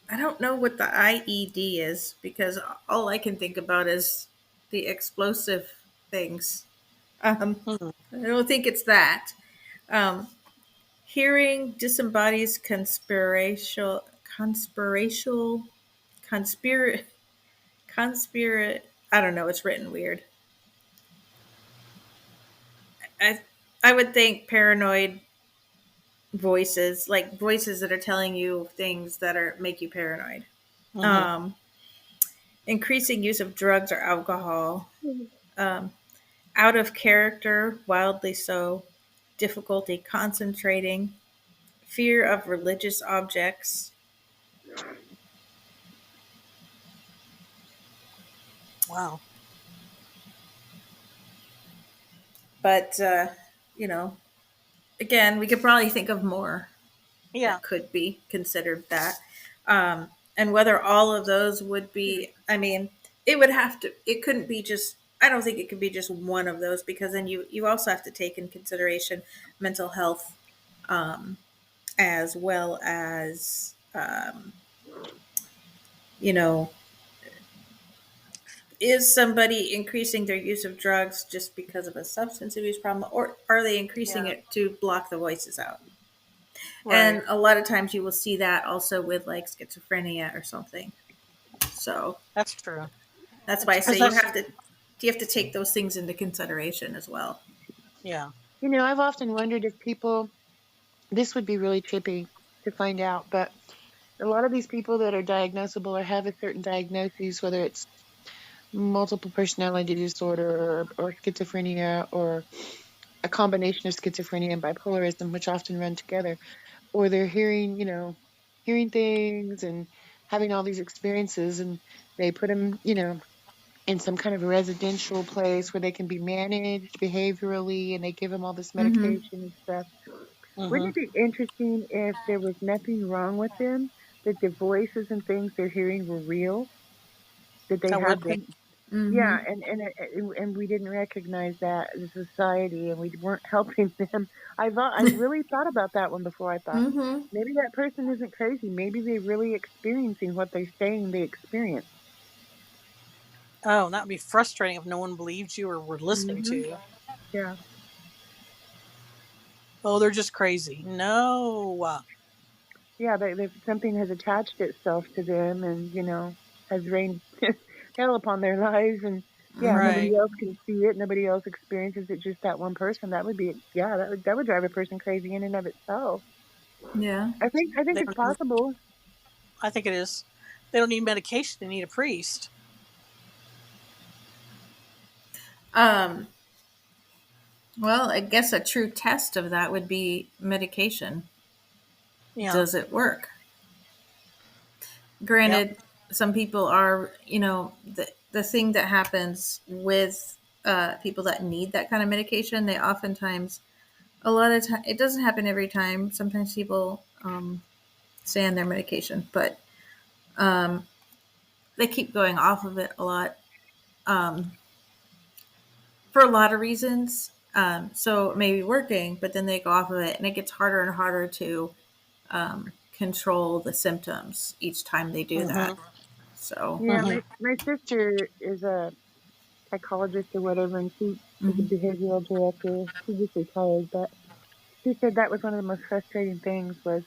I don't know what the IED is because all I can think about is the explosive things. Hmm. I don't think it's that. Um, Hearing disembodies conspiratorial, conspira. I don't know. It's written weird. I I would think paranoid voices, like voices that are telling you things that are make you paranoid. Hmm. Um, Increasing use of drugs or alcohol. Um, Out of character, wildly so. Difficulty concentrating. Fear of religious objects. Wow. But you know, again, we could probably think of more Yeah. that could be considered that. And whether all of those would be, I mean, it would have to, it couldn't be just, I don't think it could be just one of those because then you also have to take in consideration mental health as well as, you know, is somebody increasing their use of drugs just because of a substance abuse problem or are they increasing Yeah. it to block the voices out? Right. And a lot of times you will see that also with like schizophrenia or something. So That's true. that's why I say Possession. you have to take those things into consideration as well. Yeah. I've often wondered if people, this would be really trippy to find out, but a lot of these people that are diagnosable or have a certain diagnosis, whether it's multiple personality disorder or schizophrenia or a combination of schizophrenia and bipolarism, which often run together, or they're hearing things and having all these experiences, and they put them, in some kind of a residential place where they can be managed behaviorally, and they give them all this Mm-hmm. medication and stuff. Hmm. Wouldn't it be interesting if there was nothing wrong with them, that the voices and things they're hearing were real, that they That had would be. some, yeah, Mm-hmm. and we didn't recognize that as a society, and we weren't helping them. I really thought about that one before. I thought Mm-hmm. maybe that person isn't crazy. Maybe they're really experiencing what they're saying they experience. Oh, that would be frustrating if no one believed you or were listening to Hmm. you. Yeah. Oh, they're just crazy. No. Yeah, something has attached itself to them, and has rained hell upon their lives, and yeah, nobody Right. else can see it, nobody else experiences it, just that one person. That would be, yeah, that would drive a person crazy in and of itself. Yeah. I think They it's don't need, possible. I think it is. They don't need medication. They need a priest. Um, well, I guess a true test of that would be medication. Yeah. Does it work? Yep. Granted, some people are, the thing that happens with people that need that kind of medication, they oftentimes, a lot of time, it doesn't happen every time. Sometimes people stay on their medication, but um, they keep going off of it a lot um, for a lot of reasons. So it may be working, but then they go off of it, and it gets harder and harder to control the symptoms each time they do that. Mm-hmm. So, Yeah, my Mm-hmm. my sister is a psychologist or whatever, and she is a mhm. behavioral director. She just retired, but she said that was one of the most frustrating things, was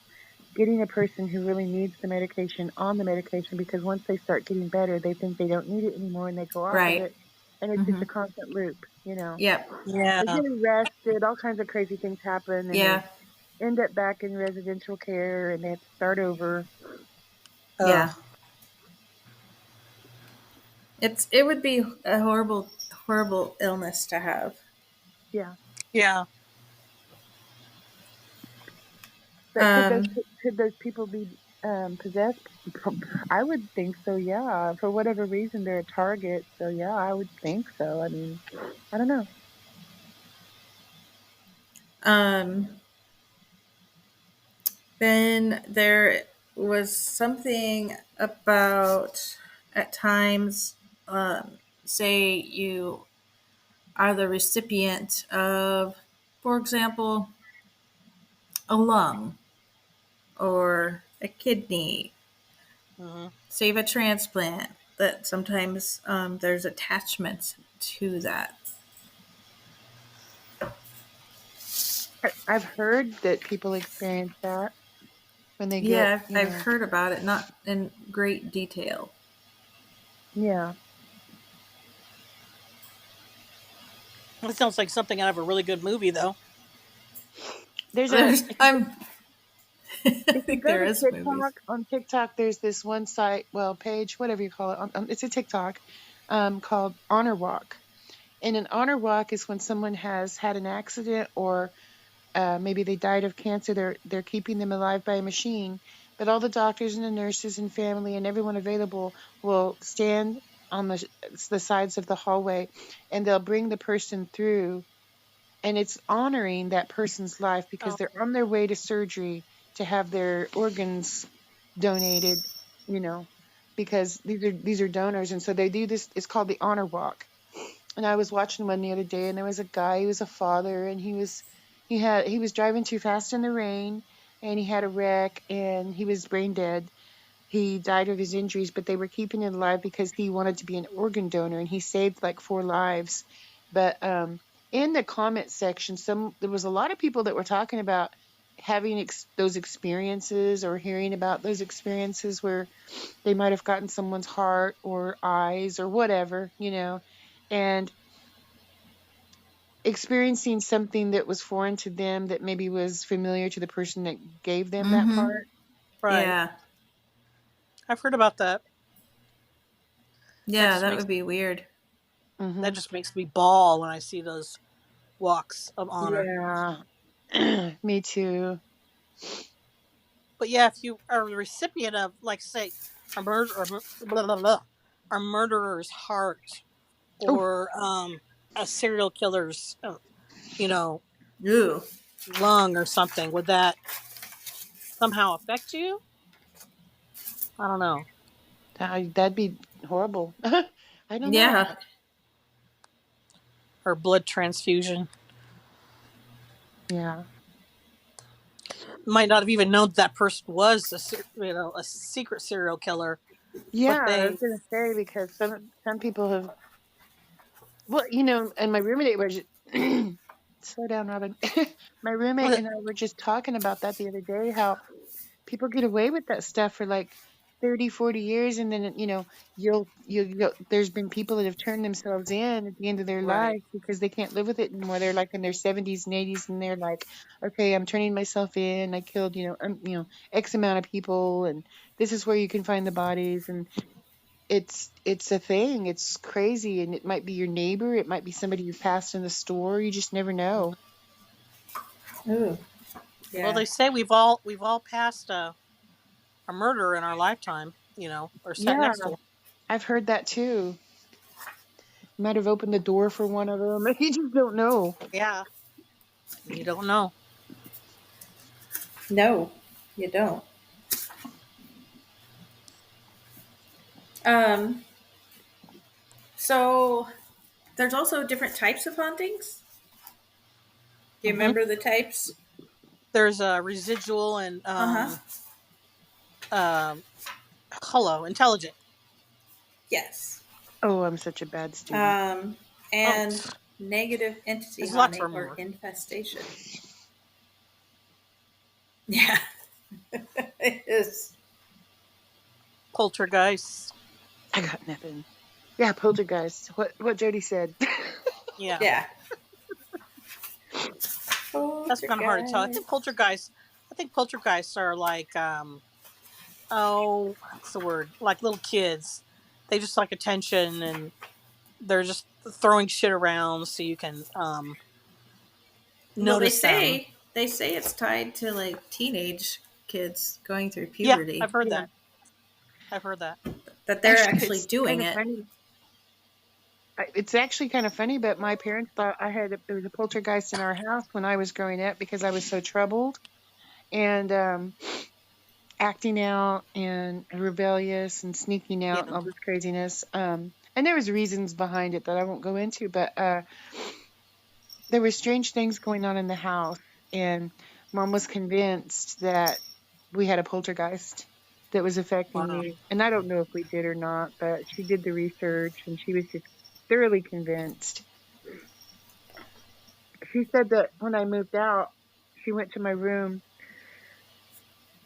getting a person who really needs the medication on the medication, because once they start getting better, they think they don't need it anymore and they go off of Right. it. And it's just hmm a constant loop. Yep. They Yeah. get arrested, all kinds of crazy things happen, and they Yeah. end up back in residential care and they have to start over. Oh. Yeah. It would be a horrible, horrible illness to have. Yeah. Yeah. But Um, could those people be possessed? I would think so, yeah. For whatever reason, they're a target. So, yeah, I would think so. I mean, I don't know. um, then there was something about at times, say you are the recipient of, for example, a lung or a kidney, Mm-hmm. save a transplant, that sometimes there's attachments to that. I've heard that people experience that when they get, Yeah, I've heard about it, not in great detail. yeah. It sounds like something out of a really good movie, though. There's a, There's, I'm, I if you think go there to is TikTok, movies. on TikTok, there's this one site, well, page, whatever you call it. It's a TikTok called Honor Walk. And an honor walk is when someone has had an accident, or maybe they died of cancer. They're keeping them alive by a machine, but all the doctors and the nurses and family and everyone available will stand on the sides of the hallway, and they'll bring the person through, and it's honoring that person's life because Oh. they're on their way to surgery to have their organs donated, you know, because these are donors, and so they do this. It's called the honor walk. And I was watching one the other day, and there was a guy. He was a father, and he was driving too fast in the rain, and he had a wreck, and he was brain dead. He died of his injuries, but they were keeping him alive because he wanted to be an organ donor, and he saved like 4 lives. But in the comment section, there was a lot of people that were talking about having those experiences, or hearing about those experiences where they might have gotten someone's heart or eyes or whatever, and experiencing something that was foreign to them that maybe was familiar to the person that gave them that Mm-hmm. part. Right. Yeah. I've heard about that. That Yeah, just that makes would be weird. that Hmm. just makes me bawl when I see those walks of honor. Yeah. Me too. But yeah, if you are the recipient of, like, say, a murder, or blah, blah, blah, a murderer's heart, Oh, or a serial killer's, you know, Ooh. lung or something, would that somehow affect you? I don't know. that'd be horrible. I don't know. Yeah. Or blood transfusion. Yeah. Might not have even known that person was a secret serial killer, Yeah, but I was they. gonna say, because some people have, well, and my roommate was slow down, Robin. My roommate Well, and I were just talking about that the other day, how people get away with that stuff for like 30, 40 years. And then, you'll there's been people that have turned themselves in at the end of their Right. life because they can't live with it anymore. They're like in their 70s and 80s and they're like, okay, I'm turning myself in. I killed, X amount of people. And this is where you can find the bodies. And it's a thing. It's crazy. And it might be your neighbor. It might be somebody you passed in the store. You just never know. Ooh. well, Yeah. they say we've all passed a murder in our lifetime, or sat Yeah, next to one. I've heard that too. Might have opened the door for one of them. You just don't know. Yeah, you don't know. No, you don't. Um, so there's also different types of hauntings. Do you Hmm. remember the types? There's a residual and Uh huh. um, hello, intelligent. Yes. Oh, I'm such a bad student. Um, Oh, and negative entity there's a lot to haunting or remember. infestation. Yeah, it is. Poltergeist. I got nothing. Yeah, poltergeist. What Jody said. Yeah, Yeah. that's kind of hard to tell. I think Poltergeist. poltergeists. I think poltergeists are like oh, what's the word? Like little kids. They just like attention and they're just throwing shit around so you can Well, they notice them. say they say it's tied to like teenage kids going through Yeah, puberty. I've heard Yeah, that. I've heard that. That they're actually, actually it's doing kind of it. funny. It's actually kind of funny, but my parents thought there was a poltergeist in our house when I was growing up because I was so troubled and acting out and rebellious and sneaking out and Yeah. all this craziness. And there was reasons behind it that I won't go into, but there were strange things going on in the house, and Mom was convinced that we had a poltergeist that was affecting Wow. me. And I don't know if we did or not, but she did the research and she was just thoroughly convinced. She said that when I moved out, she went to my room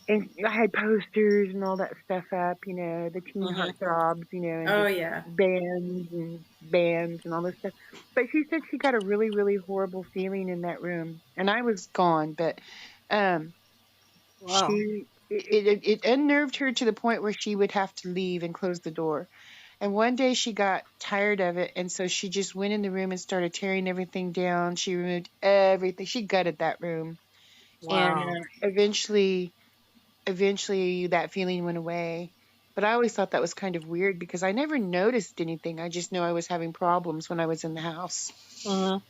and I had posters and all that stuff up, the teen Mhm. heartthrobs, and Oh just yeah. bands and all this stuff. But she said she got a really, really horrible feeling in that room, and I was gone. But um, Wow. she it unnerved her to the point where she would have to leave and close the door. And one day she got tired of it, and so she just went in the room and started tearing everything down. She removed everything. She gutted that room, and Wow. eventually that feeling went away. But I always thought that was kind of weird because I never noticed anything. I just know I was having problems when I was in the house. Mhm.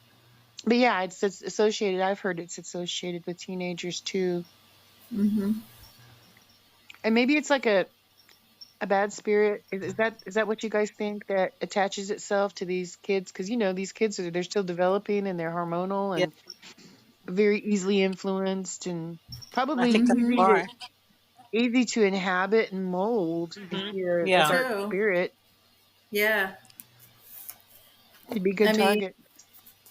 But yeah, it's associated. I've heard it's associated with teenagers too. Mm-hmm. And maybe it's like a bad spirit. Is that what you guys think that attaches itself to these kids? Because these kids they're still developing and they're hormonal Yeah, and very easily influenced and I probably think that's Mm-hmm. why. easy to inhabit and mold if Mhm. you're a Yeah. dark True. spirit. Yeah. You'd be a I good mean, target.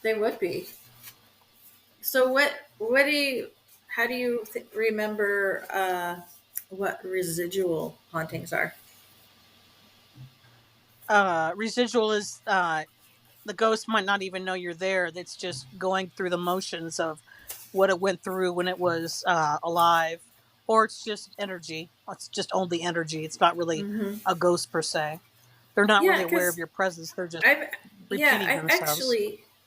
they would be. So what do you how do you remember what residual hauntings are? Residual is the ghost might not even know you're there. It's just going through the motions of what it went through when it was alive, or it's just energy. It's just only energy. It's not really Mm-hmm. a ghost per se. They're not Yeah, really aware of because your presence. They're just I've yeah, repeating themselves.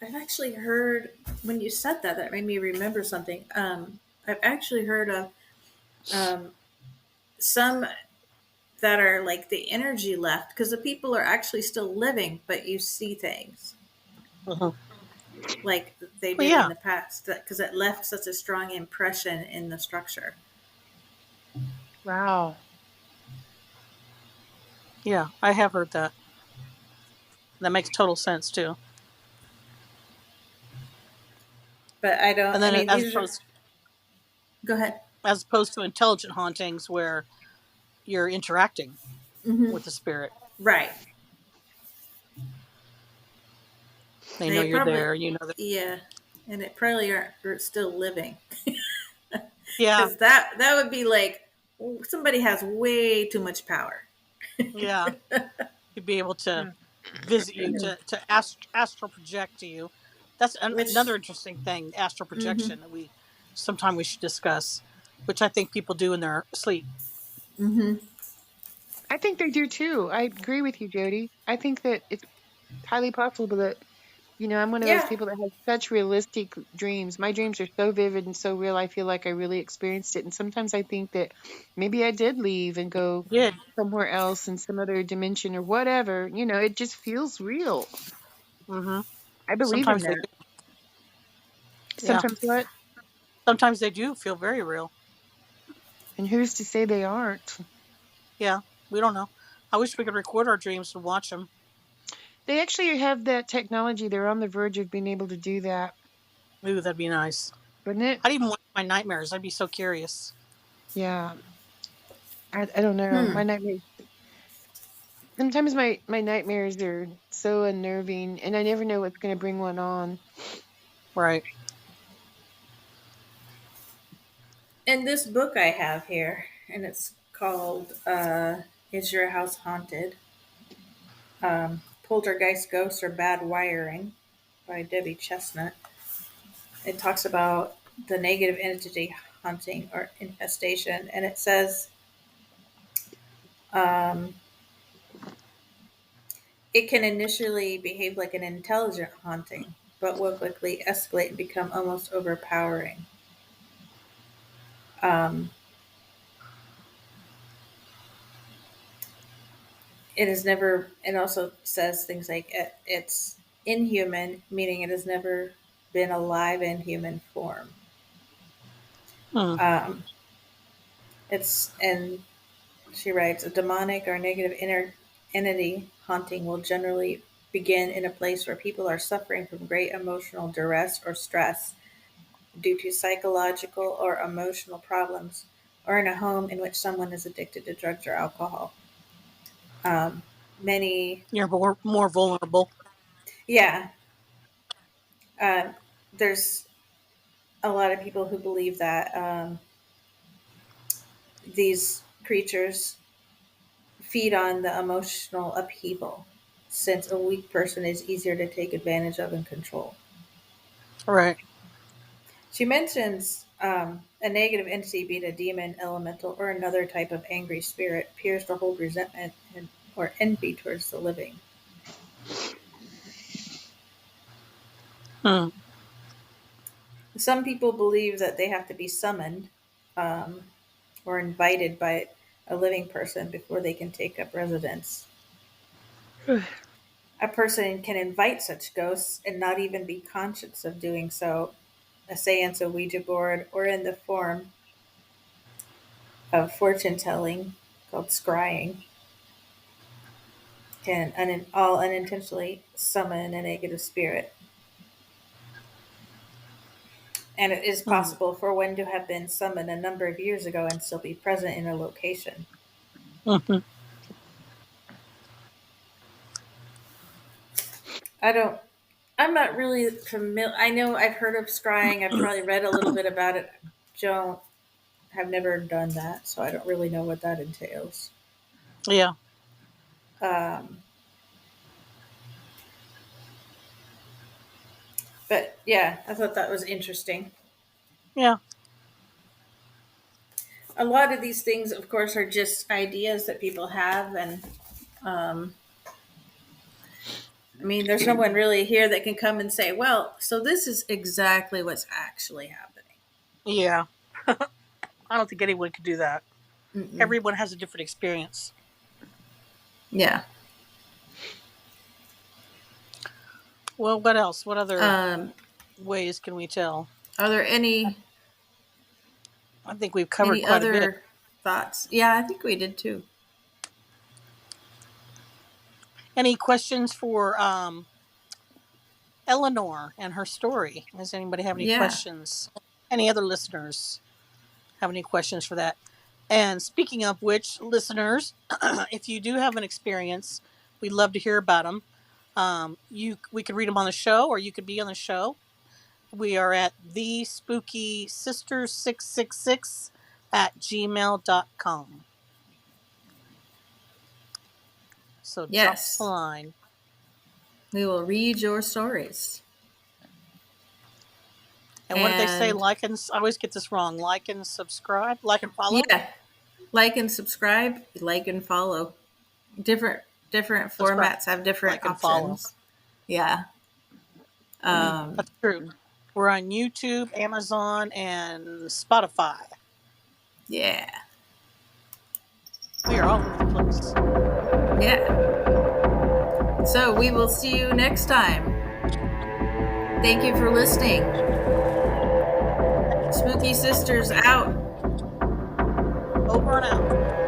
I've actually heard when you said that that made me remember something. I've actually heard of um, some that are like the energy left because the people are actually still living, but you see things Mhm. like they Well, did in yeah, the past because it left such a strong impression in the structure. Wow. yeah, I have heard that. That makes total sense too. But I don't. And I then mean, as these are. opposed Go ahead. as opposed to intelligent hauntings where you're interacting Hmm. with the spirit. Right. They know They you're probably. there. You know that. Yeah. and it probably are still living, Yeah, because that would be like somebody has way too much power. yeah. To be able to visit you, to astral project to you. That's Which, another interesting thing, astral projection, that we sometime we should discuss, which I think people do in their sleep. I think they do too. I agree with you, Jody. I think that it's highly possible that, I'm one of those yeah, people that has such realistic dreams. My dreams are so vivid and so real. I feel like I really experienced it. And sometimes I think that maybe I did leave and go Did. somewhere else in some other dimension or whatever. It just feels real. Mm-hmm. I believe in Sometimes they that. do. Yeah. Sometimes what? Sometimes they do feel very real. And who's to say they aren't? Yeah. We don't know. I wish we could record our dreams and watch them. They actually have that technology. They're on the verge of being able to do that, Ooh, that'd be nice. wouldn't it? I'd even watch my nightmares. I'd be so curious. Yeah. I don't know. My nightmares. Sometimes my nightmares are so unnerving, and I never know what's going to bring one on. Right. in this book I have here, and it's called "Is Your House Haunted?" Poltergeist Ghosts or Bad Wiring by Debbie Chestnut. It talks about the negative entity hunting or infestation, and it says um, it can initially behave like an intelligent haunting, but will quickly escalate and become almost overpowering. Um, it has never, it also says things like it's inhuman, meaning it has never been alive in human form. Hmm. Um, and she writes, a demonic or negative inner entity haunting will generally begin in a place where people are suffering from great emotional duress or stress due to psychological or emotional problems, or in a home in which someone is addicted to drugs or alcohol. Um, many, You're more vulnerable. yeah, uh, there's a lot of people who believe that these creatures feed on the emotional upheaval, since a weak person is easier to take advantage of and control. Right. She mentions a negative entity, be it a demon, elemental, or another type of angry spirit, appears to hold resentment or envy towards the living. Hmm. Some people believe that they have to be summoned um, or invited by a living person before they can take up residence. A person can invite such ghosts and not even be conscious of doing so. A seance, a Ouija board, or in the form of fortune telling called scrying can all unintentionally summon a negative spirit. And it is Hmm. possible for one to have been summoned a number of years ago and still be present in a location. Hmm. I don't, I'm not really familiar. I know I've heard of scrying. I've probably read a little bit about it. Don't, have never done that, so I don't really know what that entails. Yeah. Um, but yeah, I thought that was interesting. Yeah. A lot of these things, of course, are just ideas that people have, and um, I mean, there's no one really here that can come and say, "Well, so this is exactly what's actually happening." Yeah. I don't think anyone could do that. Mm-mm. Everyone has a different experience. Yeah. Well, what else? What other Um, ways can we tell? are there I think we've covered any quite a bit. other thoughts? Yeah, I think we did too. Any questions for Eleanor and her story? Does anybody have any Yeah. questions? Any other listeners have any questions for that? And speaking of which, listeners, if you do have an experience, we'd love to hear about them. We could read them on the show, or you could be on the show. We are at the spooky sisters 666 at gmail.com. So drop us a Yes, line. we will read your stories. And what did they say? And Like and I always get this wrong. Like and subscribe. Like and follow. yeah, like and subscribe, like and follow. Different different Subscribe. formats have different Like and follow. options. Yeah. Um, That's true. We're on YouTube, Amazon, and Spotify. yeah. We are all over the place. Yeah. So we will see you next time. Thank you for listening. Spooky Sisters out. Over and out.